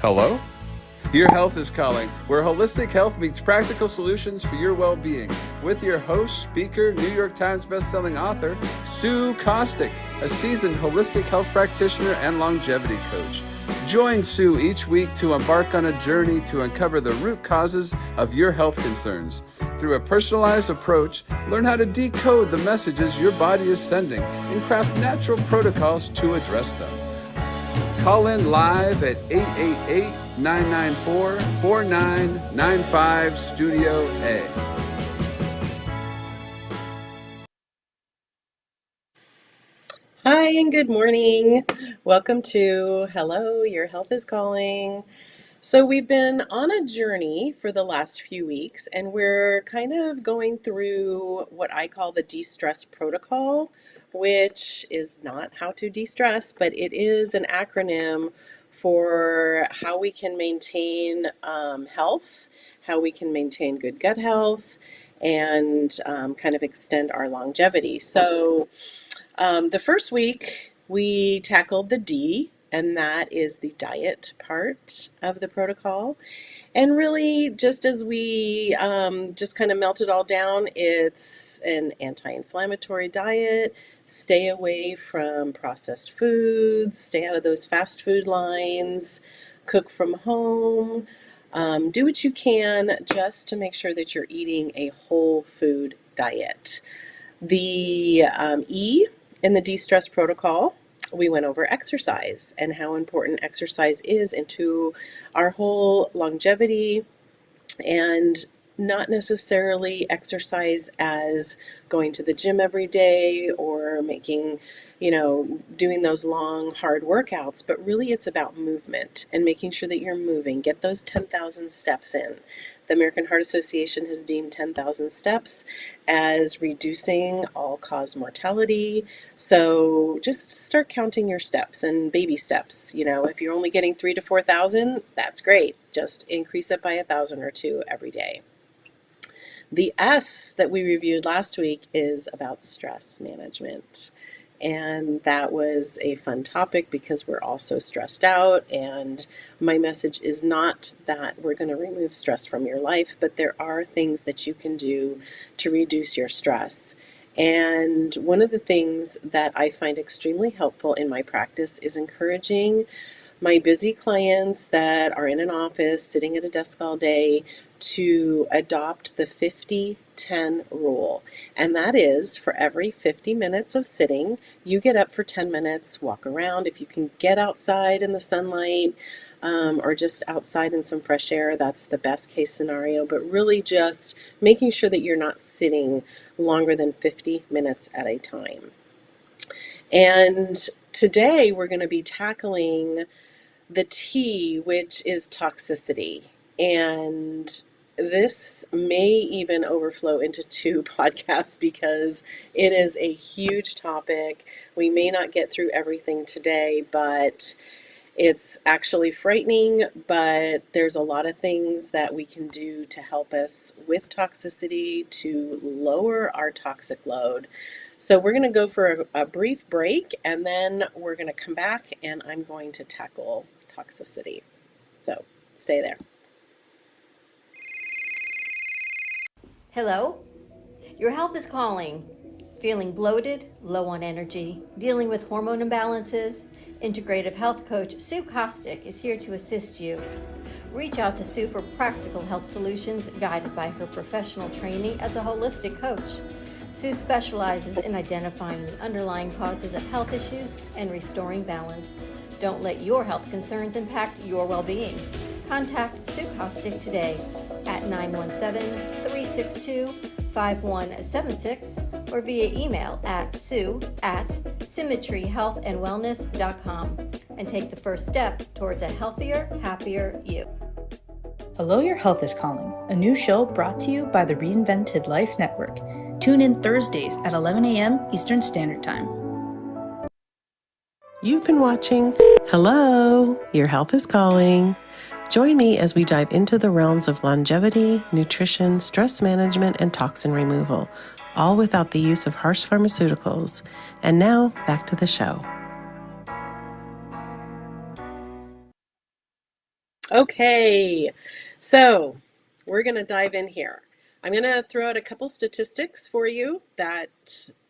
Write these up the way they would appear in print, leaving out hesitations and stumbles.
Hello? Your Health is Calling, where holistic health meets practical solutions for your well-being. With your host, speaker, New York Times bestselling author, Sue Kostyk, a seasoned holistic health practitioner and longevity coach. Join Sue each week to embark on a journey to uncover the root causes of your health concerns. Through a personalized approach, learn how to decode the messages your body is sending and craft natural protocols to address them. Call in live at 888-994-4995 Studio A. Hi and good morning. Welcome to Hello, Your Health is Calling. So we've been on a journey for the last few weeks and we're kind of going through what I call the de-stress protocol, which is not how to de-stress, but it is an acronym for how we can maintain health, how we can maintain good gut health, and kind of extend our longevity. So the first week we tackled the D, and that is the diet part of the protocol. And really, just as we just kind of melt it all down, it's an anti-inflammatory diet. Stay away from processed foods, stay out of those fast food lines, cook from home. Do what you can just to make sure that you're eating a whole food diet. The E in the de-stress protocol, we went over exercise and how important exercise is into our whole longevity, and not necessarily exercise as going to the gym every day or making, doing those long, hard workouts, but really it's about movement and making sure that you're moving. Get those 10,000 steps in. The American Heart Association has deemed 10,000 steps as reducing all-cause mortality. So just start counting your steps and baby steps. If you're only getting 3,000 to 4,000, that's great. Just increase it by 1,000 or 2 every day. The S that we reviewed last week is about stress management. And that was a fun topic because we're all so stressed out. And my message is not that we're going to remove stress from your life, but there are things that you can do to reduce your stress. And one of the things that I find extremely helpful in my practice is encouraging my busy clients that are in an office sitting at a desk all day to adopt the 50-10 rule. And that is, for every 50 minutes of sitting, you get up for 10 minutes, walk around. If you can get outside in the sunlight or just outside in some fresh air, that's the best case scenario. But really just making sure that you're not sitting longer than 50 minutes at a time. And today we're going to be tackling the T, which is toxicity. And this may even overflow into 2 podcasts because it is a huge topic. We may not get through everything today, but it's actually frightening, but there's a lot of things that we can do to help us with toxicity to lower our toxic load. So we're going to go for a brief break, and then we're going to come back and I'm going to tackle toxicity. So stay there. Hello, your health is calling. Feeling bloated, low on energy, dealing with hormone imbalances? Integrative health coach Sue Kostyk is here to assist you. Reach out to Sue for practical health solutions guided by her professional training as a holistic coach. Sue specializes in identifying the underlying causes of health issues and restoring balance. Don't let your health concerns impact your well-being. Contact Sue Kostyk today at 917-362-5176 or via email at sue@symmetryhealthandwellness.com and take the first step towards a healthier, happier you. Hello, Your Health is Calling, a new show brought to you by the Reinvented Life Network. Tune in Thursdays at 11 a.m. Eastern Standard Time. You've been watching Hello, Your Health is Calling. Join me as we dive into the realms of longevity, nutrition, stress management, and toxin removal, all without the use of harsh pharmaceuticals. And now, back to the show. Okay, so we're going to dive in here. I'm going to throw out a couple statistics for you that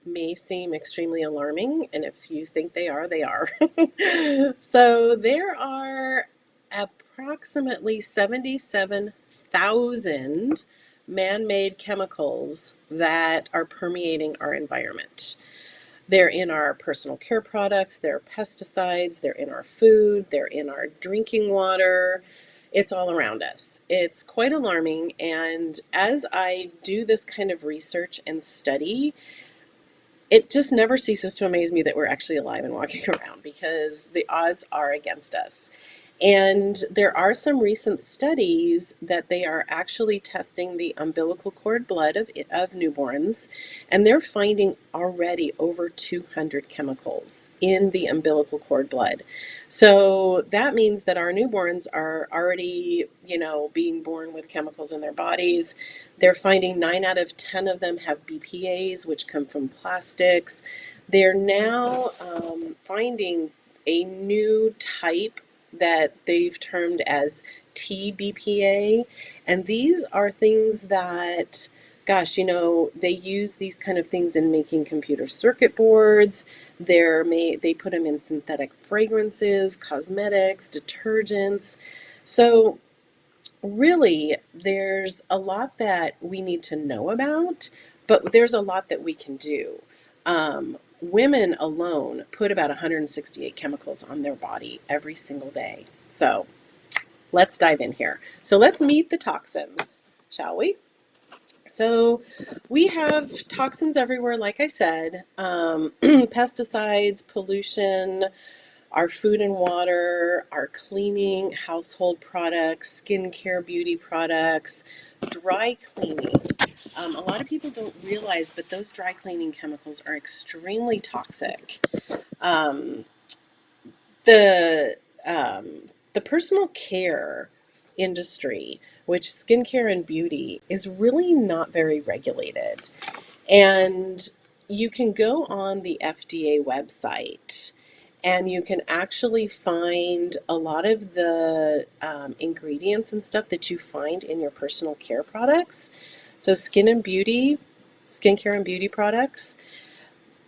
may seem extremely alarming, and if you think they are, they are. So there are approximately 77,000 man-made chemicals that are permeating our environment. They're in our personal care products, they're pesticides, they're in our food, they're in our drinking water. It's all around us. It's quite alarming. And as I do this kind of research and study, it just never ceases to amaze me that we're actually alive and walking around because the odds are against us. And there are some recent studies that they are actually testing the umbilical cord blood of newborns, and they're finding already over 200 chemicals in the umbilical cord blood. So that means that our newborns are already, being born with chemicals in their bodies. They're finding 9 out of 10 of them have BPAs, which come from plastics. They're now finding a new type that they've termed as TBPA. And these are things that, gosh, they use these kind of things in making computer circuit boards. They put them in synthetic fragrances, cosmetics, detergents. So really, there's a lot that we need to know about, but there's a lot that we can do. Women alone put about 168 chemicals on their body every single day. So let's dive in here. So let's meet the toxins, shall we? So we have toxins everywhere, like I said, pesticides, pollution, our food and water, our cleaning, household products, skincare, beauty products, dry cleaning. A lot of people don't realize, but those dry cleaning chemicals are extremely toxic. Um, the um, the personal care industry, which skincare and beauty, is really not very regulated. And you can go on the FDA website and you can actually find a lot of the ingredients and stuff that you find in your personal care products. So skincare and beauty products,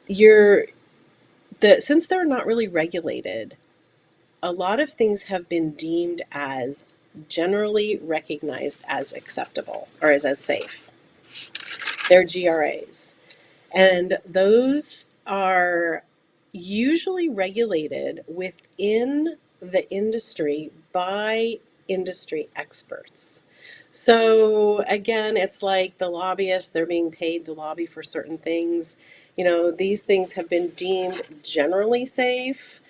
since they're not really regulated, a lot of things have been deemed as generally recognized as acceptable or as safe. They're GRAs. And those are usually regulated within the industry by industry experts. So again, it's like the lobbyists, they're being paid to lobby for certain things. These things have been deemed generally safe,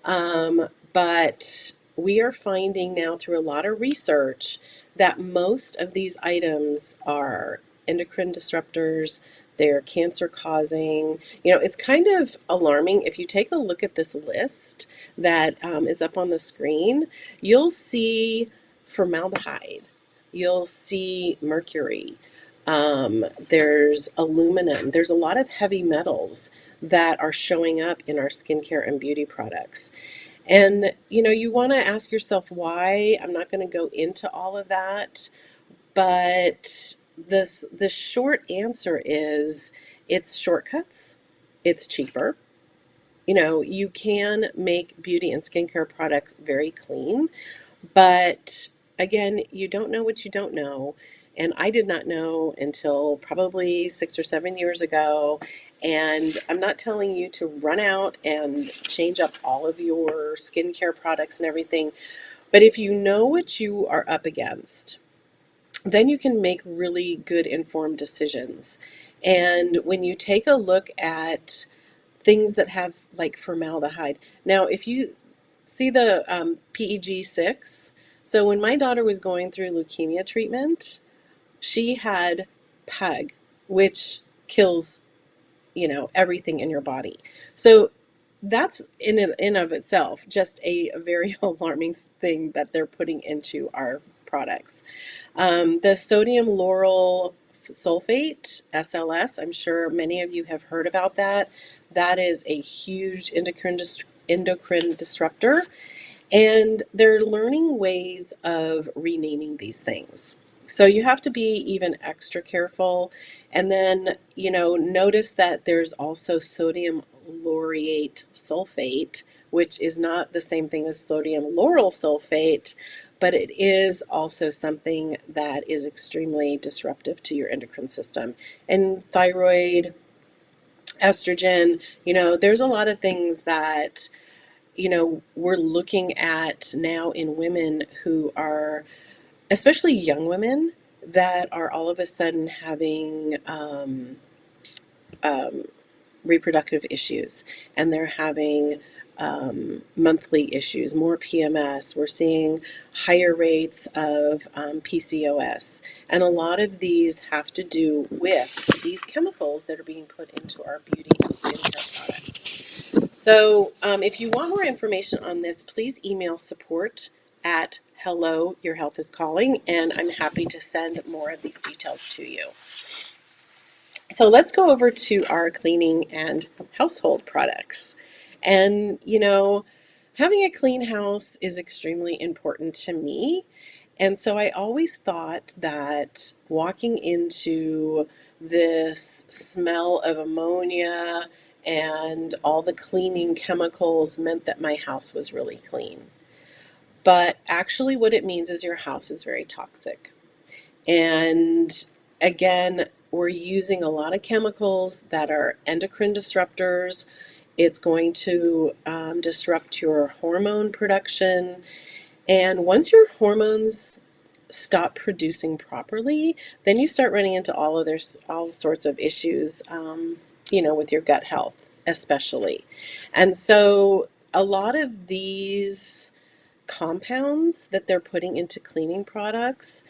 but we are finding now through a lot of research that most of these items are endocrine disruptors, they're cancer causing. It's kind of alarming. If you take a look at this list that is up on the screen, you'll see formaldehyde, you'll see mercury, there's aluminum, there's a lot of heavy metals that are showing up in our skincare and beauty products. And you want to ask yourself why. I'm not going to go into all of that, but the short answer is it's shortcuts, it's cheaper. You can make beauty and skincare products very clean, but again, you don't know what you don't know. And I did not know until probably 6 or 7 years ago. And I'm not telling you to run out and change up all of your skincare products and everything. But if you know what you are up against, then you can make really good informed decisions. And when you take a look at things that have like formaldehyde, now if you see the PEG6, so when my daughter was going through leukemia treatment, she had PEG, which kills, everything in your body. So that's in of itself just a very alarming thing that they're putting into our products. The sodium lauryl sulfate, SLS, I'm sure many of you have heard about that. That is a huge endocrine disruptor. And they're learning ways of renaming these things. So you have to be even extra careful. And then, notice that there's also sodium laureate sulfate, which is not the same thing as sodium lauryl sulfate, but it is also something that is extremely disruptive to your endocrine system. And thyroid, estrogen, there's a lot of things that we're looking at now in women who are, especially young women, that are all of a sudden having um, reproductive issues, and they're having monthly issues, more PMS. We're seeing higher rates of PCOS. And a lot of these have to do with these chemicals that are being put into our beauty and skincare products. So if you want more information on this, please email support at hello, your health is calling, and I'm happy to send more of these details to you. So let's go over to our cleaning and household products. And, having a clean house is extremely important to me. And so I always thought that walking into this smell of ammonia and all the cleaning chemicals meant that my house was really clean. But actually, what it means is your house is very toxic. And again, we're using a lot of chemicals that are endocrine disruptors. It's going to disrupt your hormone production. And once your hormones stop producing properly, then you start running into all sorts of issues, with your gut health, especially. And so a lot of these compounds that they're putting into cleaning products,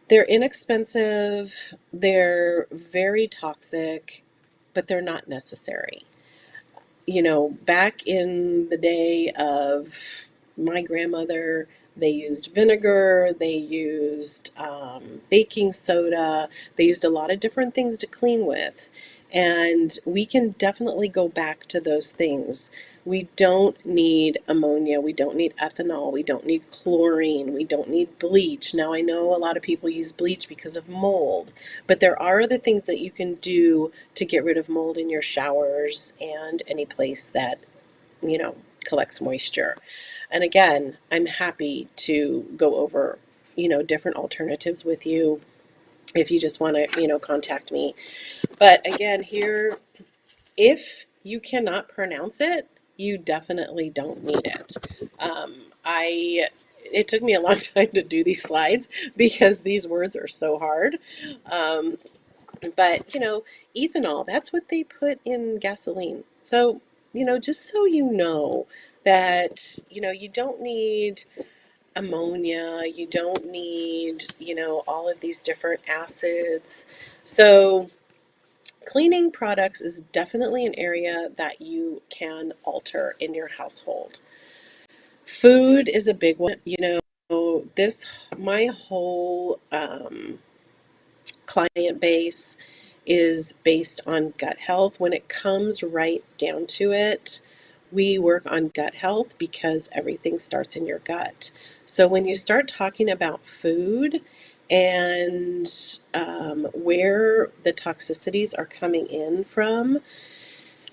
they're inexpensive, they're very toxic, but they're not necessary. Back in the day of my grandmother, they used vinegar, they used baking soda, they used a lot of different things to clean with. And we can definitely go back to those things. We don't need ammonia, we don't need ethanol, we don't need chlorine, we don't need bleach. Now, I know a lot of people use bleach because of mold, but there are other things that you can do to get rid of mold in your showers and any place that, collects moisture. And again, I'm happy to go over, different alternatives with you if you just want to, contact me. But again, here, if you cannot pronounce it, you definitely don't need it. It took me a long time to do these slides because these words are so hard. But, ethanol, that's what they put in gasoline. So, just so you know that, you don't need ammonia, you don't need, all of these different acids. So, cleaning products is definitely an area that you can alter in your household. Food is a big one. My whole client base is based on gut health. When it comes right down to it, we work on gut health because everything starts in your gut. So when you start talking about food and where the toxicities are coming in from,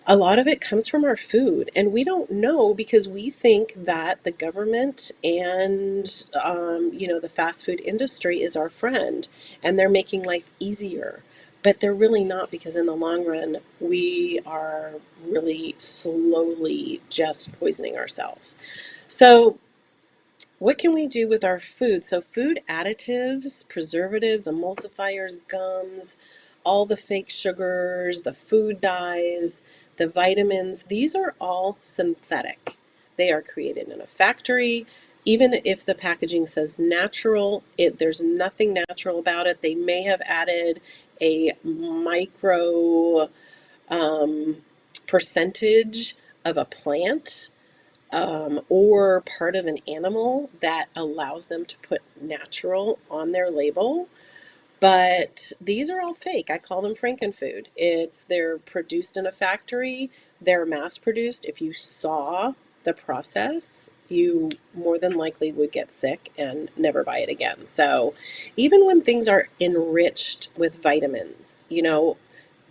a lot of it comes from our food, and we don't know because we think that the government and the fast food industry is our friend, and they're making life easier. But they're really not, because in the long run, we are really slowly just poisoning ourselves. So what can we do with our food? So food additives, preservatives, emulsifiers, gums, all the fake sugars, the food dyes, the vitamins, these are all synthetic. They are created in a factory. Even if the packaging says natural, there's nothing natural about it. They may have added a micro percentage of a plant or part of an animal that allows them to put natural on their label. But these are all fake. I call them frankenfood. They're produced in a factory, they're mass produced. If you saw the process, you more than likely would get sick and never buy it again. So even when things are enriched with vitamins,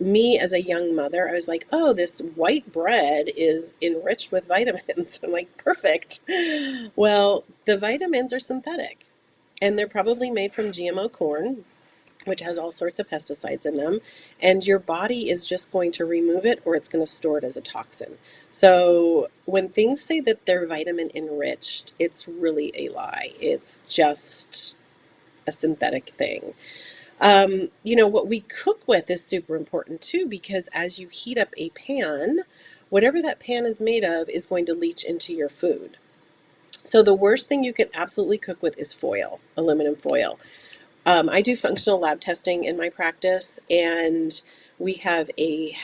me as a young mother, I was like, oh, this white bread is enriched with vitamins. I'm like, perfect. Well, the vitamins are synthetic and they're probably made from GMO corn, which has all sorts of pesticides in them, and your body is just going to remove it or it's going to store it as a toxin. So when things say that they're vitamin enriched, it's really a lie. It's just a synthetic thing. What we cook with is super important too, because as you heat up a pan, whatever that pan is made of is going to leach into your food. So the worst thing you can absolutely cook with is foil, aluminum foil. I do functional lab testing in my practice, and we have a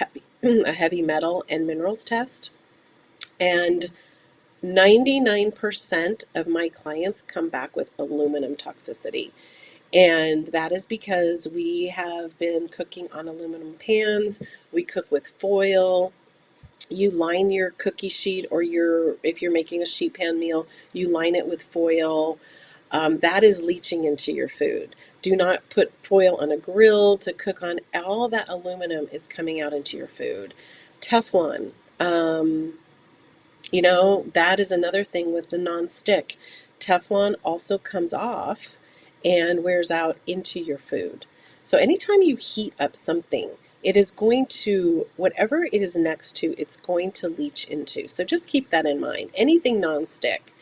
heavy metal and minerals test. And 99% of my clients come back with aluminum toxicity. And that is because we have been cooking on aluminum pans. We cook with foil. You line your cookie sheet, or if you're making a sheet pan meal, you line it with foil. That is leaching into your food. Do not put foil on a grill to cook on. All that aluminum is coming out into your food. Teflon, that is another thing with the non-stick. Teflon also comes off and wears out into your food. So anytime you heat up something, it is going to, whatever it is next to, it's going to leach into. So just keep that in mind. Anything non-stick.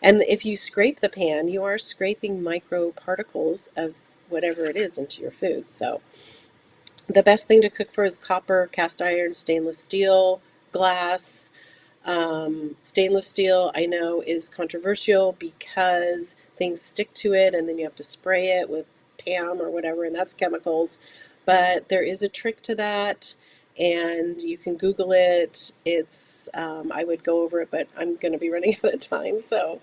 And if you scrape the pan, you are scraping microparticles of whatever it is into your food. So the best thing to cook for is copper, cast iron, stainless steel, glass. Stainless steel, I know, is controversial because things stick to it and then you have to spray it with PAM or whatever, and that's chemicals. But there is a trick to that, and you can Google it. I would go over it, but I'm going to be running out of time. So,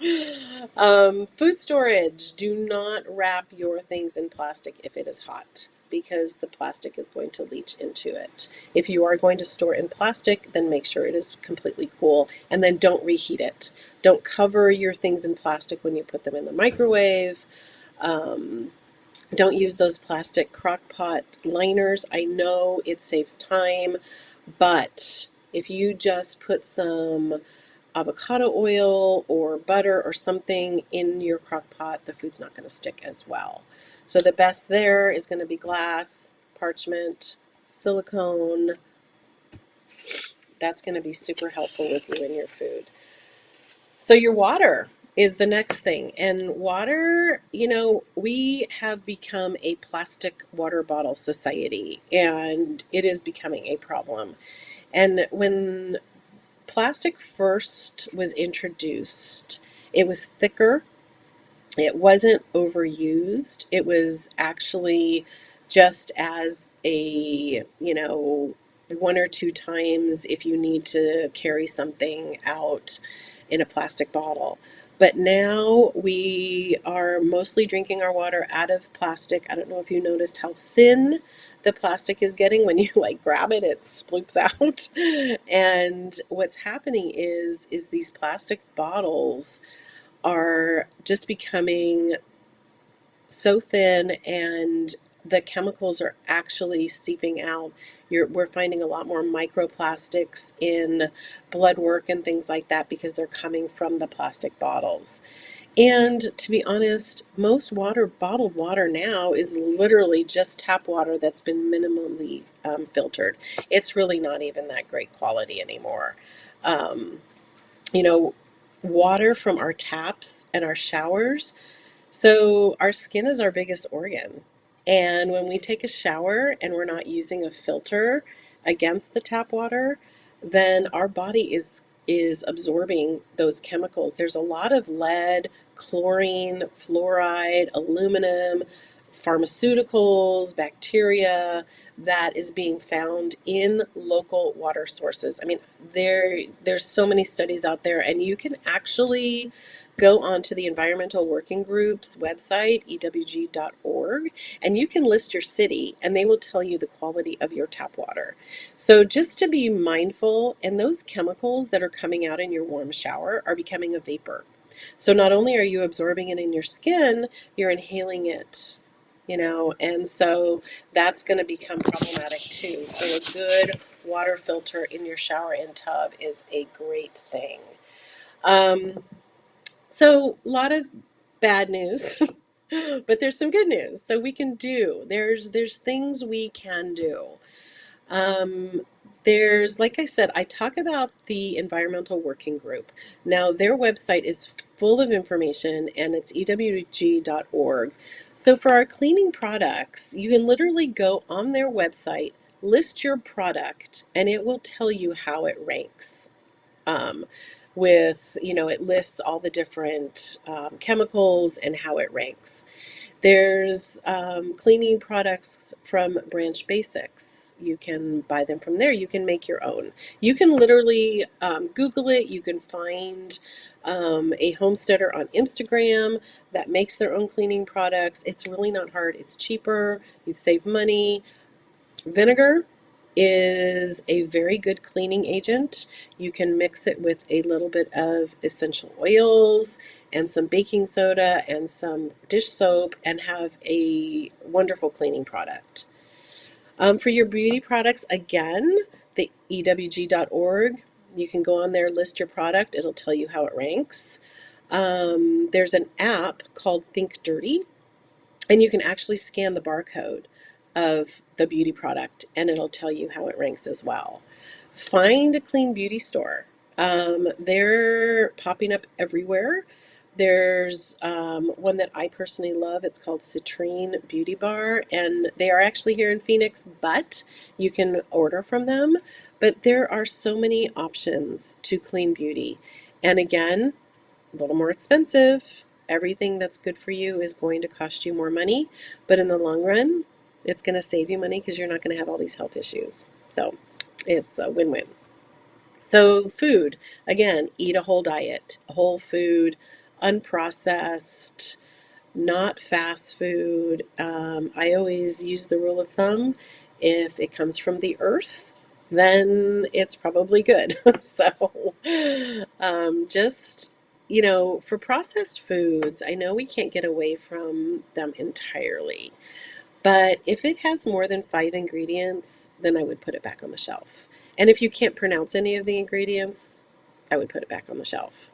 food storage. Do not wrap your things in plastic if it is hot, because the plastic is going to leach into it. If you are going to store in plastic, then make sure it is completely cool, and then don't reheat it. Don't cover your things in plastic when you put them in the microwave. Don't use those plastic crock pot liners. I know it saves time, but if you just put some avocado oil or butter or something in your crock pot, the food's not going to stick as well. So the best there is going to be glass, parchment, silicone. That's going to be super helpful with you in your food. So your water is the next thing. And water, we have become a plastic water bottle society, and it is becoming a problem. And when plastic first was introduced, it was thicker. It wasn't overused. It was actually just as one or two times if you need to carry something out in a plastic bottle. But now we are mostly drinking our water out of plastic. I don't know if you noticed how thin the plastic is getting. When you grab it, it sploops out. And what's happening is these plastic bottles are just becoming so thin, and the chemicals are actually seeping out. We're finding a lot more microplastics in blood work and things like that because they're coming from the plastic bottles. And to be honest, most bottled water now is literally just tap water that's been minimally filtered. It's really not even that great quality anymore. Um, you know, Water from our taps and our showers. So our skin is our biggest organ. And when we take a shower and we're not using a filter against the tap water, then our body is absorbing those chemicals. There's a lot of lead, chlorine, fluoride, aluminum, pharmaceuticals, bacteria that is being found in local water sources. I mean, there's so many studies out there, and you can actually go onto the Environmental Working Group's website, ewg.org, and you can list your city, and they will tell you the quality of your tap water. So just to be mindful, and those chemicals that are coming out in your warm shower are becoming a vapor. So not only are you absorbing it in your skin, you're inhaling it, and so that's going to become problematic too. So a good water filter in your shower and tub is a great thing. So a lot of bad news, but there's some good news. So there's things we can do. Um, like I said, I talk about the Environmental Working Group. Now, their website is full of information, and it's ewg.org. So for our cleaning products, you can literally go on their website, list your product, and it will tell you how it ranks. Um, it lists all the different chemicals and how it ranks. There's cleaning products from Branch Basics. You can buy them from there. You can make your own. You can literally Google it. You can find a homesteader on Instagram that makes their own cleaning products. It's really not hard. It's cheaper. You save money. Vinegar is a very good cleaning agent. You can mix it with a little bit of essential oils and some baking soda and some dish soap and have a wonderful cleaning product. For your beauty products, again, the ewg.org, you can go on there, list your product. It'll tell you how it ranks. There's an app called Think Dirty, and you can actually scan the barcode of the beauty product and it'll tell you how it ranks as well. Find a clean beauty store. They're popping up everywhere. There's one that I personally love. It's called Citrine Beauty Bar, and they are actually here in Phoenix, but you can order from them. But there are so many options to clean beauty. And again, a little more expensive. Everything that's good for you is going to cost you more money, but in the long run, it's going to save you money because you're not going to have all these health issues. So it's a win-win. So food, again, eat a whole diet, whole food, unprocessed, not fast food. I always use the rule of thumb, if it comes from the earth, then it's probably good. So just, for processed foods, I know we can't get away from them entirely. But if it has more than 5 ingredients, then I would put it back on the shelf. And if you can't pronounce any of the ingredients, I would put it back on the shelf.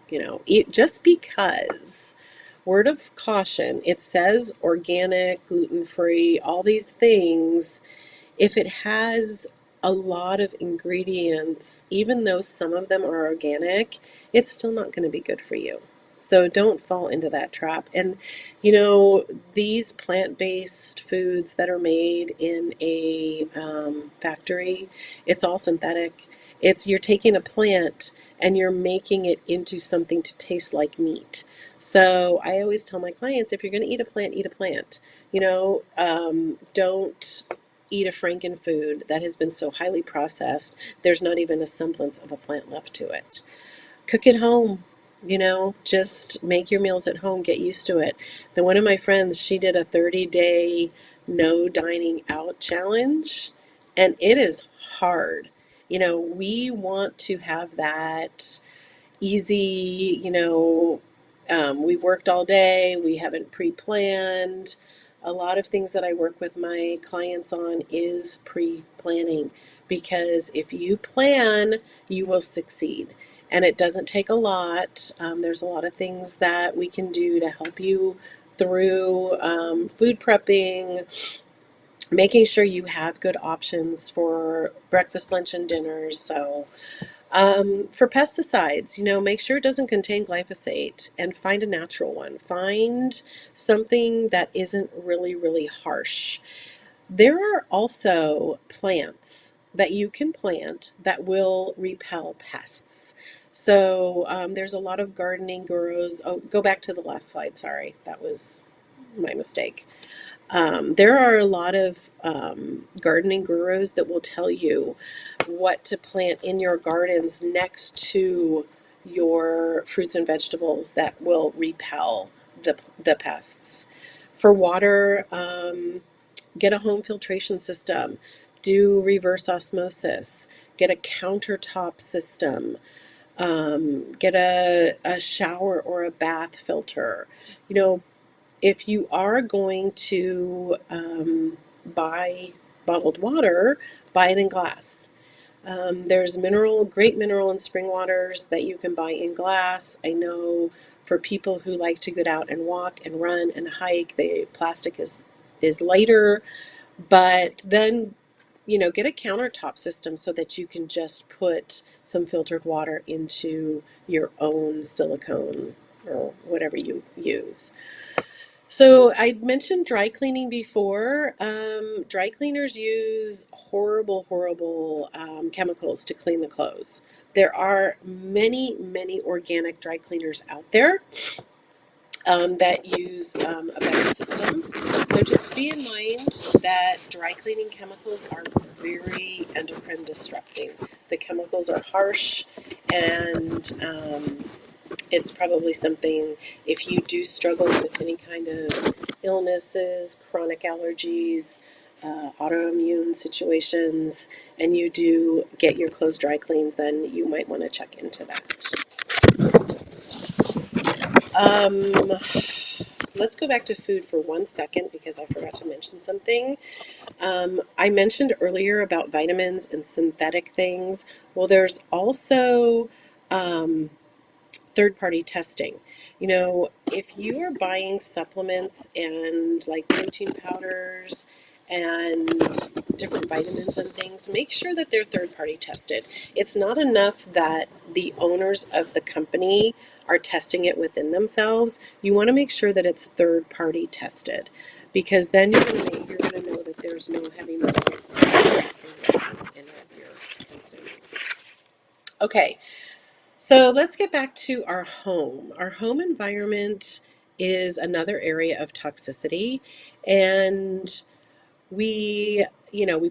Just because, word of caution, it says organic, gluten-free, all these things. If it has a lot of ingredients, even though some of them are organic, it's still not going to be good for you. So don't fall into that trap. And these plant-based foods that are made in a factory, it's all synthetic. You're taking a plant and you're making it into something to taste like meat. So I always tell my clients, if you're going to eat a plant, eat a plant. Don't eat a frankenfood that has been so highly processed, there's not even a semblance of a plant left to it. Cook at home. Just make your meals at home, get used to it. Then one of my friends, she did a 30-day no dining out challenge, and it is hard. We want to have that easy, we've worked all day, we haven't pre-planned. A lot of things that I work with my clients on is pre-planning, because if you plan, you will succeed. And it doesn't take a lot. There's a lot of things that we can do to help you through food prepping, making sure you have good options for breakfast, lunch, and dinners. So for pesticides, make sure it doesn't contain glyphosate, and find a natural one. Find something that isn't really, really harsh. There are also plants that you can plant that will repel pests. So there's a lot of gardening gurus. Oh, go back to the last slide. Sorry, that was my mistake. There are a lot of gardening gurus that will tell you what to plant in your gardens next to your fruits and vegetables that will repel the pests. For water, get a home filtration system, do reverse osmosis, get a countertop system, get a shower or a bath filter. You know, if you are going to buy bottled water, buy it in glass. There's great mineral and spring waters that you can buy in glass. I know for people who like to get out and walk and run and hike, the plastic is lighter, but then get a countertop system so that you can just put some filtered water into your own silicone or whatever you use. So I mentioned dry cleaning before. Dry cleaners use horrible, horrible chemicals to clean the clothes. There are many, many organic dry cleaners out there that use a better system. So just be in mind that dry cleaning chemicals are very endocrine disrupting. The chemicals are harsh, and it's probably something, if you do struggle with any kind of illnesses, chronic allergies, autoimmune situations, and you do get your clothes dry cleaned, then you might want to check into that. Um, let's go back to food for 1 second because I forgot to mention something. I mentioned earlier about vitamins and synthetic things. Well, there's also third-party testing. If you are buying supplements and like protein powders and different vitamins and things, make sure that they're third-party tested. It's not enough that the owners of the company are testing it within themselves. You want to make sure that it's third-party tested, because then you're going to know that there's no heavy metals in what you're consuming. Okay. So let's get back to our home. Our home environment is another area of toxicity, and we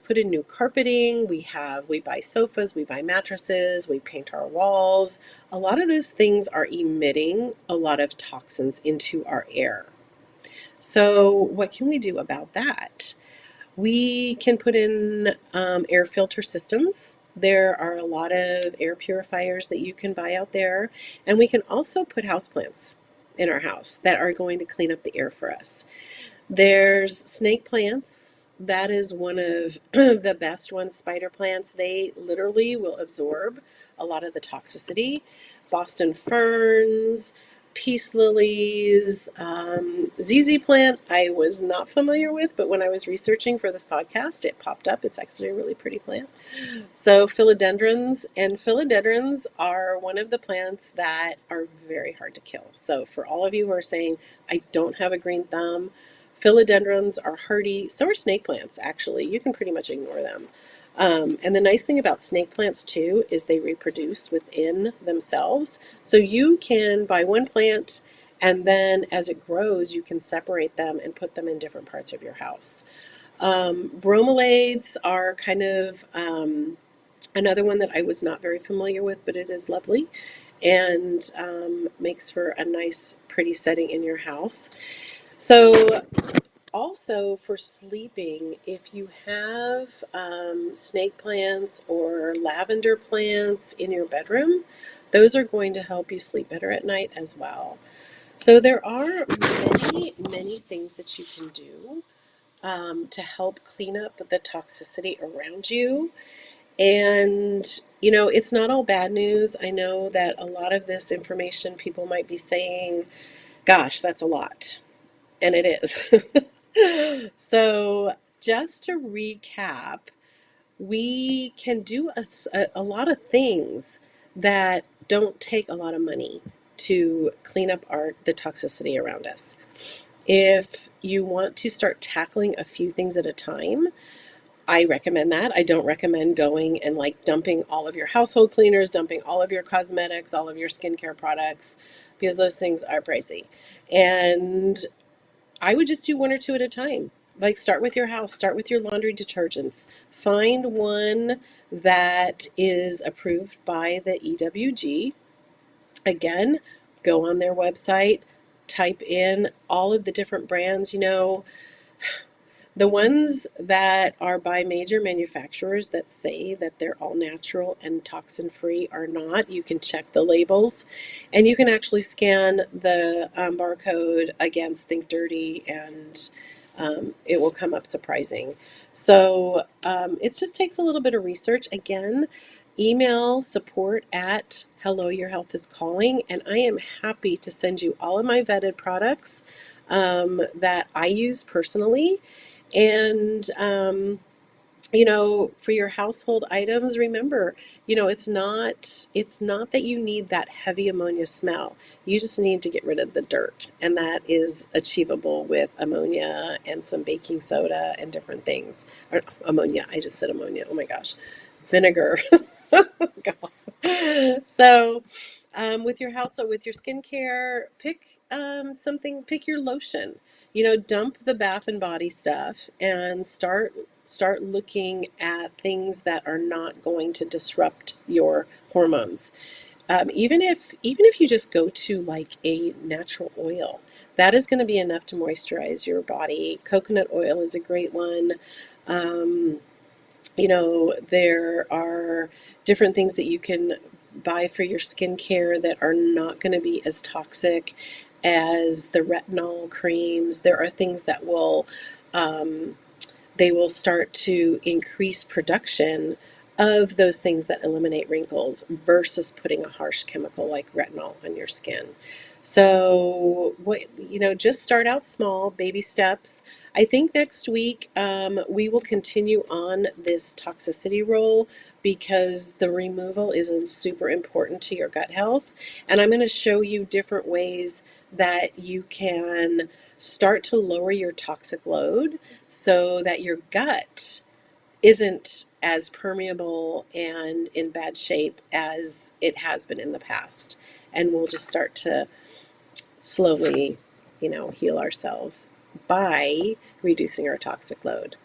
put in new carpeting, we buy sofas, we buy mattresses, we paint our walls. A lot of those things are emitting a lot of toxins into our air. So what can we do about that? We can put in air filter systems. There are a lot of air purifiers that you can buy out there. And we can also put houseplants in our house that are going to clean up the air for us. There's snake plants. That is one of the best ones, spider plants. They literally will absorb a lot of the toxicity. Boston ferns, peace lilies, ZZ plant I was not familiar with, but when I was researching for this podcast, it popped up. It's actually a really pretty plant. So philodendrons, and philodendrons are one of the plants that are very hard to kill. So for all of you who are saying, I don't have a green thumb, philodendrons are hardy. So are snake plants, actually. You can pretty much ignore them. And the nice thing about snake plants too is they reproduce within themselves. So you can buy one plant, and then as it grows, you can separate them and put them in different parts of your house. Bromeliads are kind of another one that I was not very familiar with, but it is lovely and makes for a nice, pretty setting in your house. So also for sleeping, if you have snake plants or lavender plants in your bedroom, those are going to help you sleep better at night as well. So there are many, many things that you can do to help clean up the toxicity around you. And, it's not all bad news. I know that a lot of this information people might be saying, gosh, that's a lot. And it is. So just to recap, we can do a lot of things that don't take a lot of money to clean up the toxicity around us. If you want to start tackling a few things at a time, I recommend that. I don't recommend going and like dumping all of your household cleaners, dumping all of your cosmetics, all of your skincare products, because those things are pricey. And I would just do one or two at a time. like start with your house, start with your laundry detergents. Find one that is approved by the EWG. Again, go on their website, type in all of the different brands. The ones that are by major manufacturers that say that they're all natural and toxin free are not. You can check the labels, and you can actually scan the barcode against Think Dirty, and it will come up surprising. So it just takes a little bit of research. Again, email support at Hello Your Health is Calling, and I am happy to send you all of my vetted products that I use personally. And, for your household items, remember, it's not that you need that heavy ammonia smell. You just need to get rid of the dirt, and that is achievable with ammonia and some baking soda and different things. Or ammonia, I just said ammonia. Oh my gosh. Vinegar. God. So, with your household, with your skincare, pick pick your lotion. Dump the Bath and Body stuff and start looking at things that are not going to disrupt your hormones. Even if you just go to like a natural oil, that is going to be enough to moisturize your body. Coconut oil is a great one. There are different things that you can buy for your skincare that are not going to be as toxic as the retinol creams. There are things that they will start to increase production of those things that eliminate wrinkles versus putting a harsh chemical like retinol on your skin. So, just start out small, baby steps. I think next week we will continue on this toxicity roll because the removal is super important to your gut health. And I'm going to show you different ways that you can start to lower your toxic load so that your gut isn't as permeable and in bad shape as it has been in the past. And we'll just start to slowly, heal ourselves by reducing our toxic load.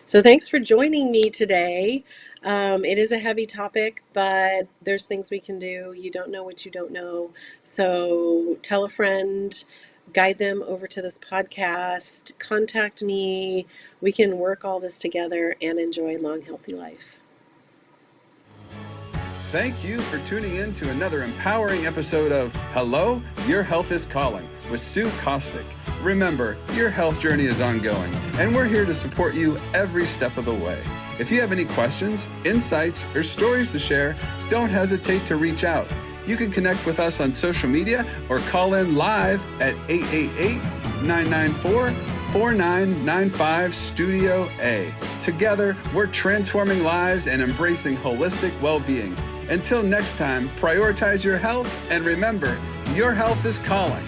So thanks for joining me today. It is a heavy topic, but there's things we can do. You don't know what you don't know. So tell a friend, guide them over to this podcast, contact me. We can work all this together and enjoy a long, healthy life. Thank you for tuning in to another empowering episode of Hello, Your Health is Calling with Sue Kostyk. Remember, your health journey is ongoing, and we're here to support you every step of the way. If you have any questions, insights, or stories to share, don't hesitate to reach out. You can connect with us on social media or call in live at 888-994-4995 Studio A. Together, we're transforming lives and embracing holistic well-being. Until next time, prioritize your health and remember, your health is calling.